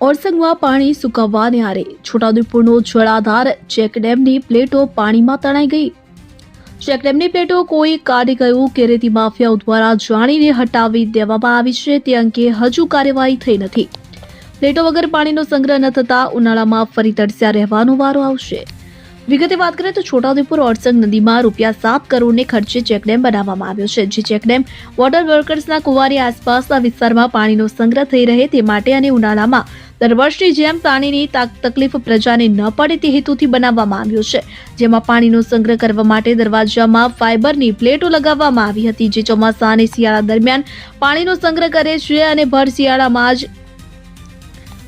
ઓરસંગમાં પાણી સુકાવવાને આરે છોટાઉદેપુરનો જળાધાર ચેકડેમની પ્લેટો પાણીમાં તણાઈ ગઈ। ચેકડેમની પ્લેટો કોઈ કાઢી ગયું કે રેતી માફિયાઓ દ્વારા જાણીને હટાવી દેવામાં આવી છે તે અંગે હજુ કાર્યવાહી થઈ નથી। પ્લેટો વગર પાણીનો સંગ્રહ ન થતા ઉનાળામાં ફરી તરસ્યા રહેવાનો વારો આવશે। વિગતે વાત કરીએ તો છોટાઉદેપુર ઓરસંગ નદીમાં ₹7 કરોડને ખર્ચે ચેકડેમ બનાવવામાં આવ્યો છે, જે ચેકડેમ વોટર વર્કર્સના કુવાની આસપાસના વિસ્તારમાં પાણીનો સંગ્રહ થઈ રહે તે માટે અને ઉનાળામાં દર વર્ષની જેમ પાણીની તકલીફ પ્રજાને ન પડે તે હેતુથી બનાવવામાં આવ્યો છે, જેમાં પાણીનો સંગ્રહ કરવા માટે દરવાજામાં ફાઇબરની પ્લેટો લગાવવામાં આવી હતી, જે ચોમાસા અને શિયાળા દરમિયાન પાણીનો સંગ્રહ કરે છે અને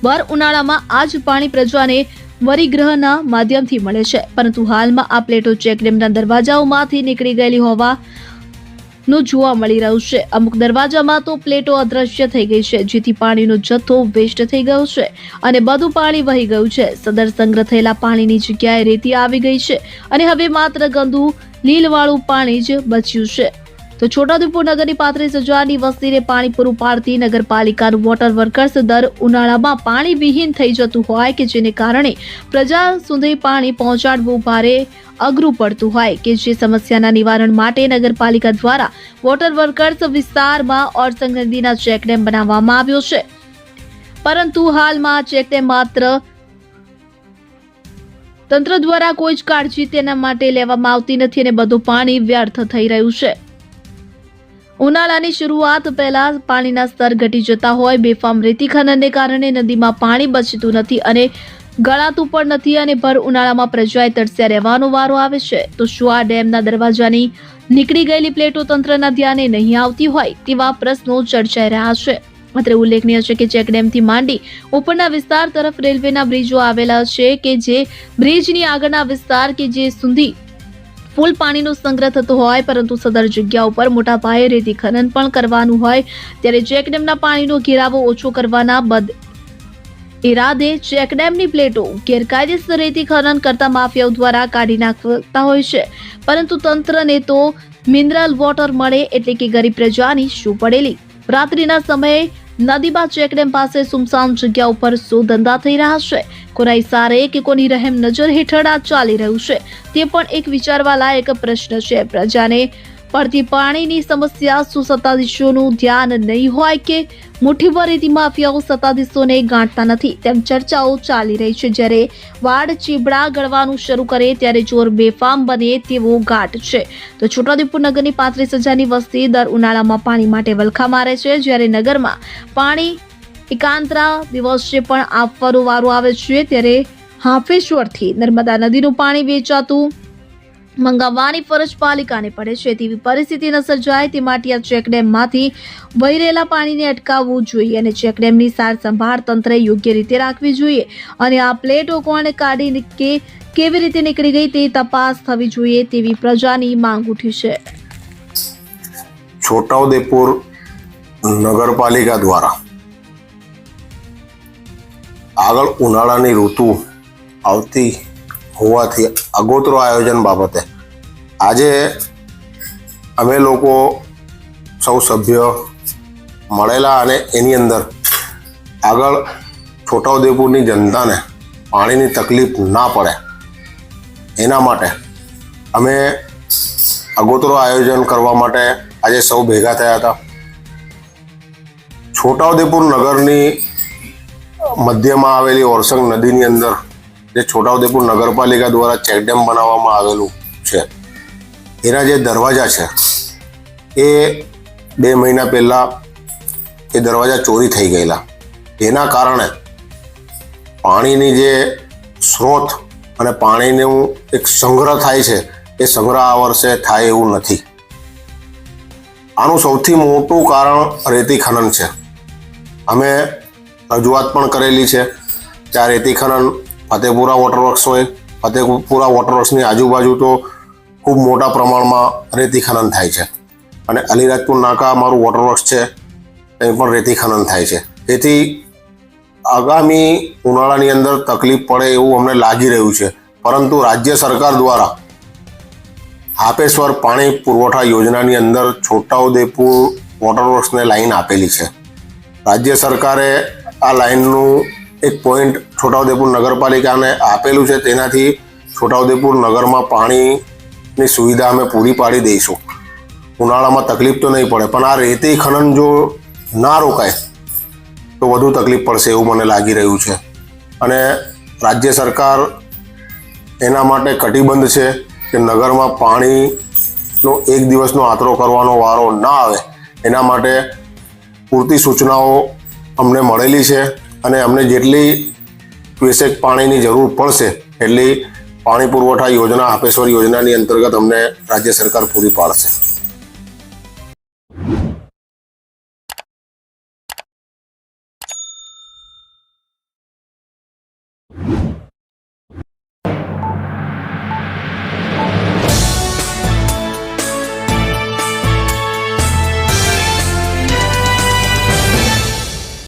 ભર ઉનાળામાં આ જ પાણી પ્રજાને વરિગ્રહના માધ્યમથી મળે છે। પરંતુ હાલમાં આ પ્લેટો ચેકડેમના દરવાજાઓમાંથી નીકળી ગયેલી હોવાનું જોવા મળી રહ્યું છે। અમુક દરવાજામાં તો પ્લેટો અદ્રશ્ય થઈ ગઈ છે, જેથી પાણીનો જથ્થો વેસ્ટ થઈ ગયો છે અને બધું પાણી વહી ગયું છે। સદર સંગ્રહ થયેલા પાણીની જગ્યાએ રેતી આવી ગઈ છે અને હવે માત્ર ગંદુ લીલવાળું પાણી જ બચ્યું છે। તો છોટાઉદેપુર નગરની 35,000ની વસ્તીને પાણી પૂરું પાડતી નગરપાલિકાનું વોટર વર્કર્સ દર ઉનાળામાં પાણી વિહીન થઈ જતું હોય કે જેને કારણે પ્રજા સુધી પાણી પહોંચાડવું ભારે અઘરું પડતું હોય કે જે સમસ્યાના નિવારણ માટે નગરપાલિકા દ્વારા વોટર વર્કર્સ વિસ્તારમાં ઓરસંગ નદીના ચેકડેમ બનાવવામાં આવ્યો છે, પરંતુ હાલમાં ચેકડેમ માત્ર તંત્ર દ્વારા કોઈ જ કાળજી તેના માટે લેવામાં આવતી નથી અને બધું પાણી વ્યર્થ થઈ રહ્યું છે। ઉનાળાની શરૂઆત પહેલા પાણીના સ્તર ઘટી જતા હોય, બેફામ રેતી ખનનને કારણે નદીમાં પાણી બચતું નથી અને ગળાતું પણ નથી અને ભર ઉનાળામાં પ્રજાએ તરસ્યા રહેવાનો વારો આવે છે। તો શું આ ડેમના દરવાજાની નીકળી ગયેલી પ્લેટો તંત્રના ધ્યાને નહીં આવતી હોય તેવા પ્રશ્નો ચર્ચાઈ રહ્યા છે। અત્રે ઉલ્લેખનીય છે કે ચેકડેમથી માંડી ઉપરના વિસ્તાર તરફ રેલવેના બ્રિજો આવેલા છે કે જે બ્રિજની આગળના વિસ્તાર કે જે સુધી ફૂલ પાણીનો સંગ્રહ થતો હોય, પરંતુ સદર જગ્યા ઉપર મોટા પાયે રેતી ખનન પણ કરવાનું હોય ત્યારે ચેકડેમના પાણીનો ઘેરાવો ઓછો કરવાના ઇરાદે ચેકડેમની પ્લેટો ગેરકાયદેસર રેતી ખનન કરતા માફિયાઓ દ્વારા કાઢી નાખતા હોય છે, પરંતુ તંત્રને તો મિનરલ વોટર મળે એટલે કે ગરીબ પ્રજાની શું પડેલી। રાત્રિના સમયે નદીમાં ચેકડેમ પાસે સુમસામ જગ્યા ઉપર શું ધંધા થઈ રહ્યા છે, કોના ઇશારે કે કોની રહેમ નજર હેઠળ આ ચાલી રહ્યું છે તે પણ એક વિચારવા લાયક પ્રશ્ન છે। પ્રજાને પડતી પાણીની સમસ્યા શું સત્તાધીશોનું ધ્યાન નહીં હોય કે મુઠ્ઠીભર રેતી માફિયાઓ સત્તાધીશોને ગાંઠતા નથી તેમ ચર્ચાઓ ચાલી રહી છે। જ્યારે વાડ ચીબડા ગળવાનું શરૂ કરે ત્યારે ચોર બેફામ બને તેવો ઘાટ છે। તો છોટાઉદેપુર નગરની 35,000ની વસ્તી દર ઉનાળામાં પાણી માટે વલખા મારે છે, જ્યારે નગરમાં પાણી એકાંતરા દિવસે પણ આપવાનો વારો આવે છે ત્યારે હાફેશ્વરથી નર્મદા નદીનું પાણી વેચાતું મંગાવવાની ફરજ પાલિકાને પડે છે। તેવી પરિસ્થિતિ ન સર્જાય તે માટે આ ચેકડેમમાંથી વહી રહેલા પાણીને અટકાવવું જોઈએ અને ચેકડેમની સાર સંભાળ તંત્રએ યોગ્ય રીતે રાખવી જોઈએ અને આ પ્લેટો કોણે કાઢી કે કેવી રીતે નીકળી ગઈ તે તપાસ થવી જોઈએ તેવી પ્રજાની માંગ ઉઠી છે। છોટાઉદેપુર નગરપાલિકા દ્વારા આગળ ઉનાળાની ઋતુ આવતી હોવાથી આગોતરો આયોજન બાબતે આજે અમે લોકો સૌ સભ્ય મળેલા અને એની અંદર આગળ છોટાઉદેપુરની જનતાને પાણીની તકલીફ ના પડે એના માટે અમે આગોતરો આયોજન કરવા માટે આજે સૌ ભેગા થયા હતા। છોટાઉદેપુર નગરની મધ્યમાં આવેલી ઓરસંગ નદીની અંદર જે છોટાઉદેપુર નગરપાલિકા દ્વારા ચેકડેમ બનાવવામાં આવેલું છે એના જે દરવાજા છે એ 2 મહિના પહેલાં એ દરવાજા ચોરી થઈ ગયેલા, એના કારણે પાણીની જે સ્ત્રોત અને પાણીનું એક સંગ્રહ થાય છે એ સંગ્રહ આ વર્ષે થાય એવું નથી। આનું સૌથી મોટું કારણ રેતી ખનન છે। અમે રજૂઆત પણ કરેલી છે કે આ રેતી ખનન ફતેપુરા વોટરવર્ક્સ હોય, ફતેપુરા વોટરવર્ક્સની આજુબાજુ તો ખૂબ મોટા પ્રમાણમાં રેતી ખનન થાય છે અને અલીરાજપુર નાકા અમારું વોટરવર્ક્સ છે અહીં પણ રેતી ખનન થાય છે। તેથી આગામી ઉનાળાની અંદર તકલીફ પડે એવું અમને લાગી રહ્યું છે, પરંતુ રાજ્ય સરકાર દ્વારા હાપેશ્વર પાણી પુરવઠા યોજનાની અંદર છોટાઉદેપુર વોટરવર્ક્સને લાઈન આપેલી છે। રાજ્ય સરકારે આ લાઈનનું એક પોઈન્ટ છોટાઉદેપુર નગરપાલિકાને આપેલું છે, તેનાથી છોટાઉદેપુર નગરમાં પાણીની સુવિધા અમે પૂરી પાડી દઈશું. ઉનાળામાં તકલીફ તો નહીં પડે, પણ આ રેતી ખનન જો ના રોકાય તો વધુ તકલીફ પડશે એવું મને લાગી રહ્યું છે. અને રાજ્ય સરકાર એના માટે કટિબદ્ધ છે કે નગરમાં પાણીનો એક દિવસનો આતરો કરવાનો વારો ના આવે, એના માટે પૂરતી સૂચનાઓ અમને મળેલી છે અને અમને જેટલી ક્યુસેક પાણીની જરૂર પડશે એટલી પાણી પુરવઠા યોજના, હાપેશ્વર યોજનાની અંતર્ગત અમને રાજ્ય સરકાર પૂરી પાડશે.